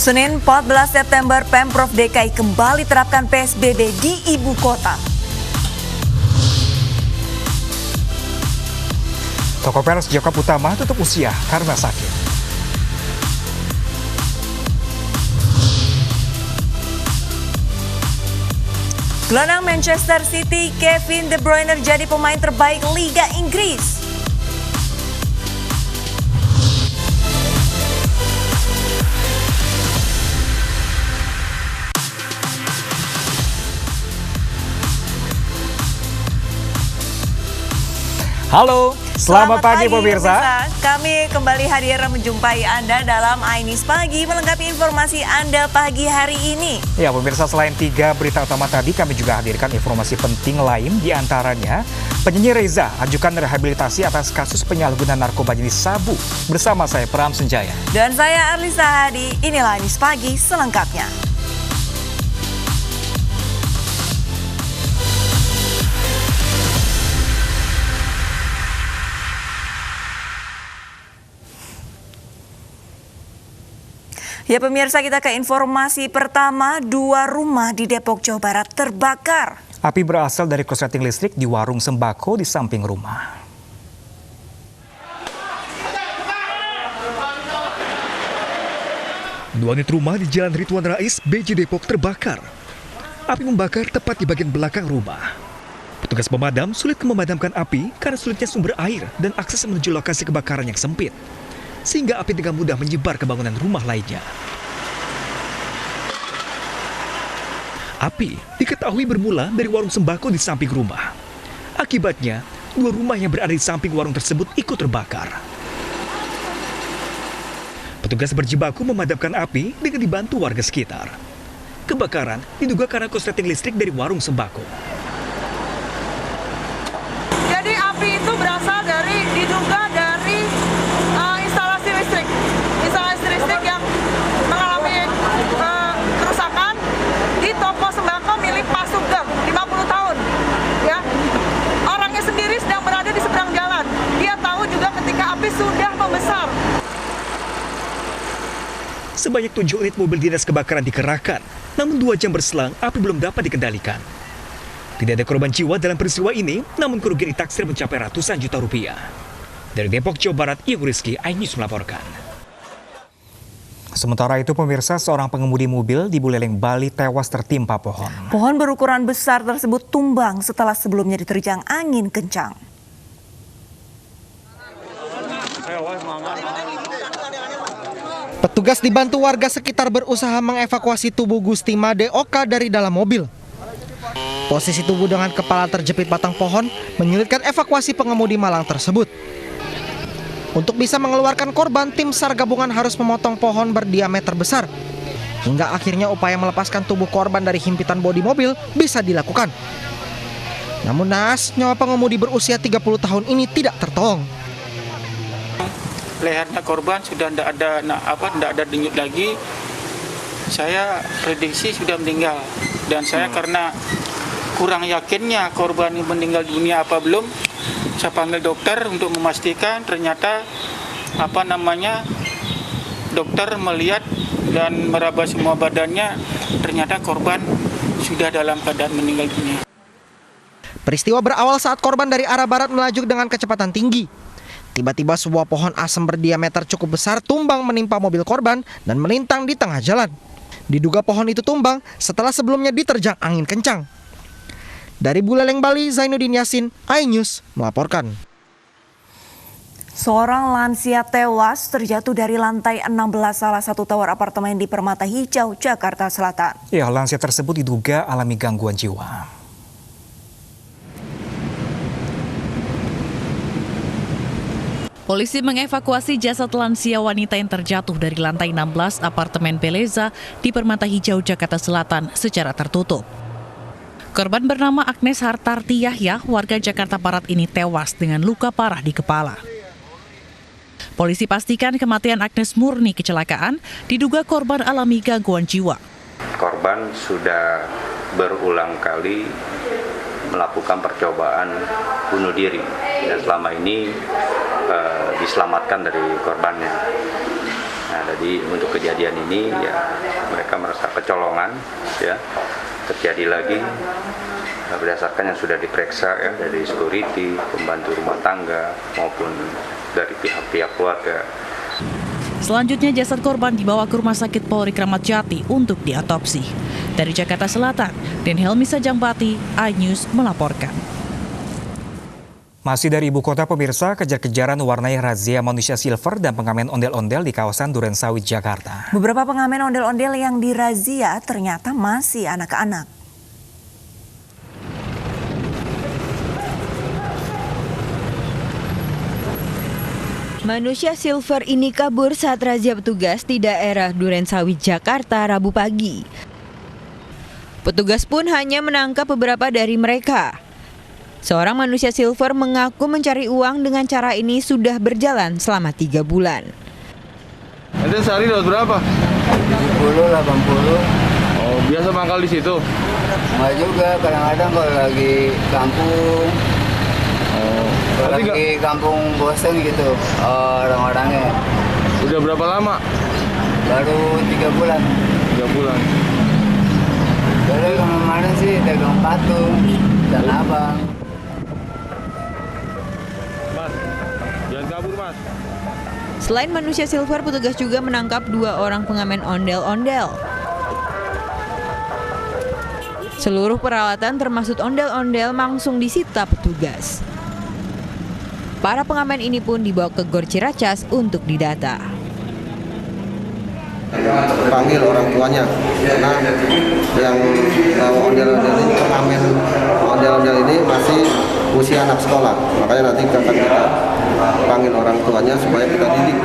Senin 14 September, Pemprov DKI kembali terapkan PSBB di ibu kota. Toko Peres Jakob Utama tutup usia karena sakit. Gelandang Manchester City, Kevin De Bruyne jadi pemain terbaik Liga Inggris. Halo, selamat pagi pemirsa. Kami kembali hadir menjumpai Anda dalam Ainis Pagi melengkapi informasi Anda pagi hari ini. Ya pemirsa, selain 3 berita utama tadi, kami juga hadirkan informasi penting lain, diantaranya penyanyi Reza ajukan rehabilitasi atas kasus penyalahgunaan narkoba jenis sabu. Bersama saya Pram Senjaya. Dan saya Arlisa Hadi, inilah Ainis Pagi selengkapnya. Ya pemirsa, kita ke informasi pertama. 2 rumah di Depok, Jawa Barat terbakar. Api berasal dari korsleting listrik di warung sembako di samping rumah. Dua unit rumah di Jalan Ridwan Rais, BJ Depok terbakar. Api membakar tepat di bagian belakang rumah. Petugas pemadam sulit memadamkan api karena sulitnya sumber air dan akses menuju lokasi kebakaran yang sempit, sehingga api dengan mudah menyebar ke bangunan rumah lainnya. Api diketahui bermula dari warung sembako di samping rumah. Akibatnya, 2 rumah yang berada di samping warung tersebut ikut terbakar. Petugas berjibaku memadamkan api dengan dibantu warga sekitar. Kebakaran diduga karena korsleting listrik dari warung sembako. Jadi api itu berasal diduga dari instalasi listrik yang mengalami kerusakan di toko sembako milik Pak Sugeng, 50 tahun. Ya, orangnya sendiri sedang berada di seberang jalan. Dia tahu juga ketika api sudah membesar. Sebanyak 7 unit mobil dinas kebakaran dikerahkan, namun 2 jam berselang api belum dapat dikendalikan. Tidak ada korban jiwa dalam peristiwa ini, namun kerugian ditaksir mencapai ratusan juta rupiah. Dari Depok, Jawa Barat, Ibu Rizky, iNews melaporkan. Sementara itu pemirsa, seorang pengemudi mobil di Buleleng, Bali tewas tertimpa pohon. Pohon berukuran besar tersebut tumbang setelah sebelumnya diterjang angin kencang. Petugas dibantu warga sekitar berusaha mengevakuasi tubuh Gusti Made Oka dari dalam mobil. Posisi tubuh dengan kepala terjepit batang pohon menyulitkan evakuasi pengemudi malang tersebut. Untuk bisa mengeluarkan korban, tim SAR gabungan harus memotong pohon berdiameter besar. Hingga akhirnya upaya melepaskan tubuh korban dari himpitan bodi mobil bisa dilakukan. Namun naas, nyawa pengemudi berusia 30 tahun ini tidak tertolong. Lehernya korban sudah tidak ada denyut lagi. Saya prediksi sudah meninggal. Dan saya karena kurang yakinnya korban meninggal dunia apa belum, saya panggil dokter untuk memastikan. Ternyata dokter melihat dan meraba semua badannya, ternyata korban sudah dalam keadaan meninggal dunia. Peristiwa berawal saat korban dari arah barat melaju dengan kecepatan tinggi. Tiba-tiba sebuah pohon asem berdiameter cukup besar tumbang menimpa mobil korban dan melintang di tengah jalan. Diduga pohon itu tumbang setelah sebelumnya diterjang angin kencang. Dari Buleleng, Bali, Zainuddin Yasin, iNews melaporkan. Seorang lansia tewas terjatuh dari lantai 16 salah satu tower apartemen di Permata Hijau, Jakarta Selatan. Ya, lansia tersebut diduga alami gangguan jiwa. Polisi mengevakuasi jasad lansia wanita yang terjatuh dari lantai 16 apartemen Beleza di Permata Hijau, Jakarta Selatan secara tertutup. Korban bernama Agnes Hartarti Yahya, warga Jakarta Barat ini tewas dengan luka parah di kepala. Polisi pastikan kematian Agnes murni kecelakaan, diduga korban alami gangguan jiwa. Korban sudah berulang kali melakukan percobaan bunuh diri dan selama ini diselamatkan dari korbannya. Nah, jadi untuk kejadian ini ya mereka merasa kecolongan, ya terjadi lagi berdasarkan yang sudah diperiksa ya dari security, pembantu rumah tangga maupun dari pihak-pihak keluarga. Selanjutnya jasad korban dibawa ke Rumah Sakit Polri Kramat Jati untuk diotopsi. Dari Jakarta Selatan, Den Helmi Sajangbati, iNews melaporkan. Masih dari ibu kota pemirsa, kejar-kejaran warnai razia manusia silver dan pengamen ondel-ondel di kawasan Durensawit, Jakarta. Beberapa pengamen ondel-ondel yang dirazia ternyata masih anak-anak. Manusia silver ini kabur saat razia petugas di daerah Durensawit, Jakarta, Rabu pagi. Petugas pun hanya menangkap beberapa dari mereka. Seorang manusia silver mengaku mencari uang dengan cara ini sudah berjalan selama 3 bulan. Nanti sehari dapat berapa? 70, 80. Oh, biasa mangkal di situ? Enggak juga, kadang-kadang kalau lagi kampung. Oh, kalau lagi kampung bosen gitu orang-orangnya. Udah berapa lama? Baru 3 bulan. 3 bulan. Baru kemarin sih dagang patung dan abang. Mas, jangan kabur mas. Selain manusia silver, petugas juga menangkap 2 orang pengamen ondel-ondel. Seluruh peralatan termasuk ondel-ondel langsung disita petugas. Para pengamen ini pun dibawa ke Gor Ciracas untuk didata. Panggil orang tuanya karena yang ondel-ondel ini, pengamen ondel-ondel ini masih usia anak sekolah, makanya nanti akan kita panggil orang tuanya supaya kita didik.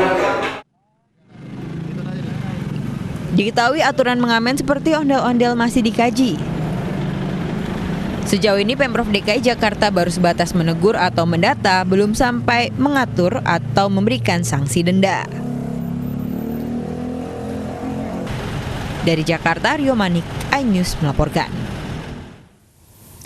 Diketahui aturan mengamen seperti ondel-ondel masih dikaji. Sejauh ini Pemprov DKI Jakarta baru sebatas menegur atau mendata, belum sampai mengatur atau memberikan sanksi denda. Dari Jakarta, Rio Manik, iNews melaporkan.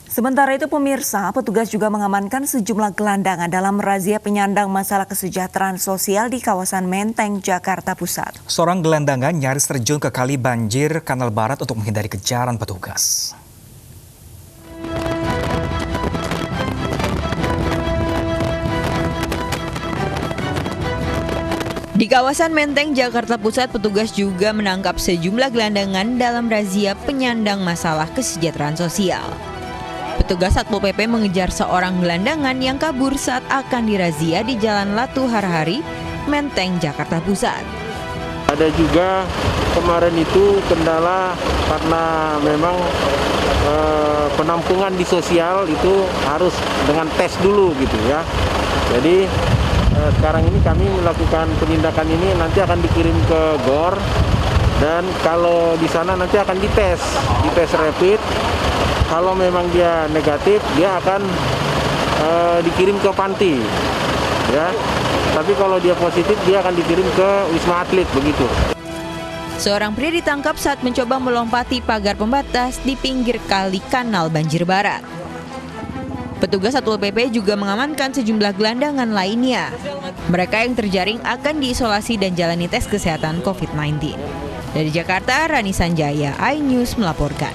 Sementara itu pemirsa, petugas juga mengamankan sejumlah gelandangan dalam razia penyandang masalah kesejahteraan sosial di kawasan Menteng, Jakarta Pusat. Seorang gelandangan nyaris terjun ke kali banjir Kanal Barat untuk menghindari kejaran petugas. Di kawasan Menteng, Jakarta Pusat, petugas juga menangkap sejumlah gelandangan dalam razia penyandang masalah kesejahteraan sosial. Petugas Satpol PP mengejar seorang gelandangan yang kabur saat akan dirazia di Jalan Latu Harhari, Menteng, Jakarta Pusat. Ada juga kemarin itu kendala karena memang penampungan di sosial itu harus dengan tes dulu gitu ya. Jadi sekarang ini kami melakukan penindakan ini, nanti akan dikirim ke GOR dan kalau di sana nanti akan dites rapid. Kalau memang dia negatif, dia akan dikirim ke panti, ya. Tapi kalau dia positif, dia akan dikirim ke Wisma Atlet begitu. Seorang pria ditangkap saat mencoba melompati pagar pembatas di pinggir kali Kanal Banjir Barat. Petugas Satpol PP juga mengamankan sejumlah gelandangan lainnya. Mereka yang terjaring akan diisolasi dan jalani tes kesehatan COVID-19. Dari Jakarta, Rani Sanjaya, iNews melaporkan.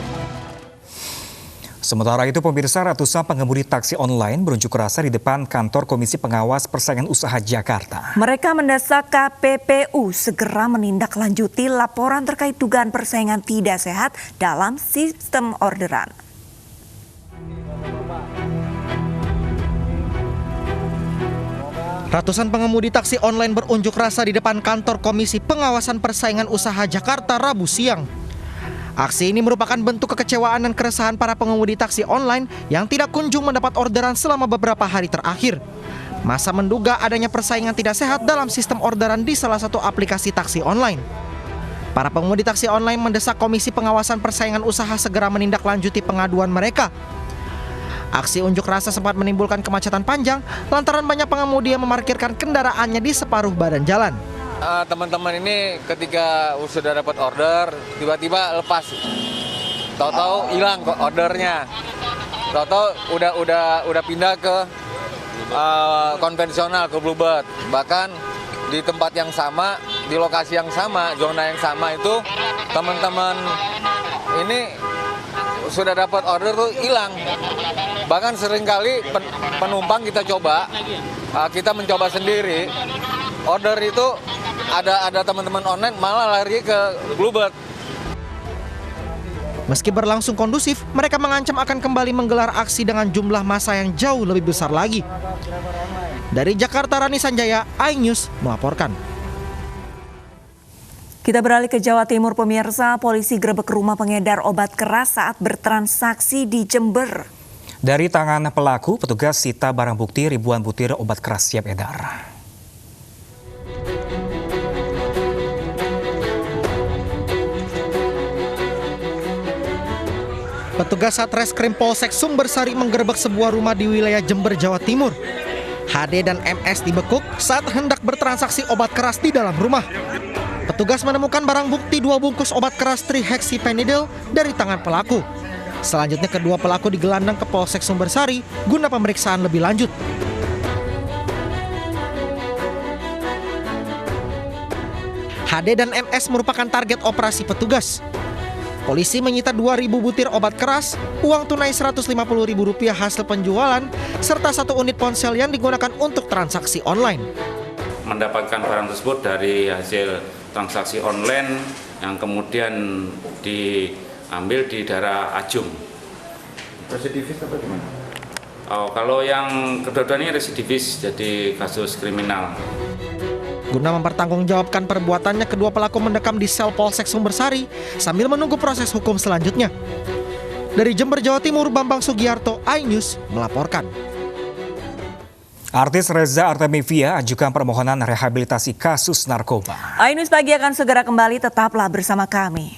Sementara itu pemirsa, ratusan pengemudi taksi online berunjuk rasa di depan kantor Komisi Pengawas Persaingan Usaha Jakarta. Mereka mendesak KPPU segera menindaklanjuti laporan terkait dugaan persaingan tidak sehat dalam sistem orderan. Ratusan pengemudi taksi online berunjuk rasa di depan kantor Komisi Pengawasan Persaingan Usaha Jakarta Rabu siang. Aksi ini merupakan bentuk kekecewaan dan keresahan para pengemudi taksi online yang tidak kunjung mendapat orderan selama beberapa hari terakhir. Masa menduga adanya persaingan tidak sehat dalam sistem orderan di salah satu aplikasi taksi online. Para pengemudi taksi online mendesak Komisi Pengawasan Persaingan Usaha segera menindaklanjuti pengaduan mereka. Aksi unjuk rasa sempat menimbulkan kemacetan panjang lantaran banyak pengemudi yang memarkirkan kendaraannya di separuh badan jalan. Teman-teman ini ketika sudah dapat order, tiba-tiba lepas. Tahu-tahu hilang kok ordernya. Tahu-tahu udah pindah ke konvensional, ke Bluebird. Bahkan di tempat yang sama di lokasi yang sama, zona yang sama itu teman-teman ini sudah dapat order tuh hilang. Bahkan seringkali penumpang kita coba, kita mencoba sendiri, order itu ada teman-teman online malah lari ke Bluebird. Meski berlangsung kondusif, mereka mengancam akan kembali menggelar aksi dengan jumlah massa yang jauh lebih besar lagi. Dari Jakarta, Rani Sanjaya, iNews melaporkan. Kita beralih ke Jawa Timur, pemirsa. Polisi gerebek rumah pengedar obat keras saat bertransaksi di Jember. Dari tangan pelaku, petugas sita barang bukti ribuan butir obat keras siap edar. Petugas Satreskrim Polsek Sumbersari menggerebek sebuah rumah di wilayah Jember, Jawa Timur. HD dan MS dibekuk saat hendak bertransaksi obat keras di dalam rumah. Petugas menemukan barang bukti 2 bungkus obat keras trihexyphenidyl dari tangan pelaku. Selanjutnya kedua pelaku digelandang ke Polsek Sumbersari guna pemeriksaan lebih lanjut. HD dan MS merupakan target operasi petugas. Polisi menyita 2.000 butir obat keras, uang tunai Rp150.000 hasil penjualan, serta 1 unit ponsel yang digunakan untuk transaksi online. Mendapatkan barang tersebut dari hasil transaksi online yang kemudian diambil di daerah Ajung. Residivis apa gimana? Oh, kalau yang kedua-dua ini residivis, jadi kasus kriminal. Guna mempertanggungjawabkan perbuatannya, kedua pelaku mendekam di sel Polsek Sumbersari sambil menunggu proses hukum selanjutnya. Dari Jember, Jawa Timur, Bambang Sugiarto, iNews melaporkan. Artis Reza Artamevia ajukan permohonan rehabilitasi kasus narkoba. iNews Pagi akan segera kembali, tetaplah bersama kami.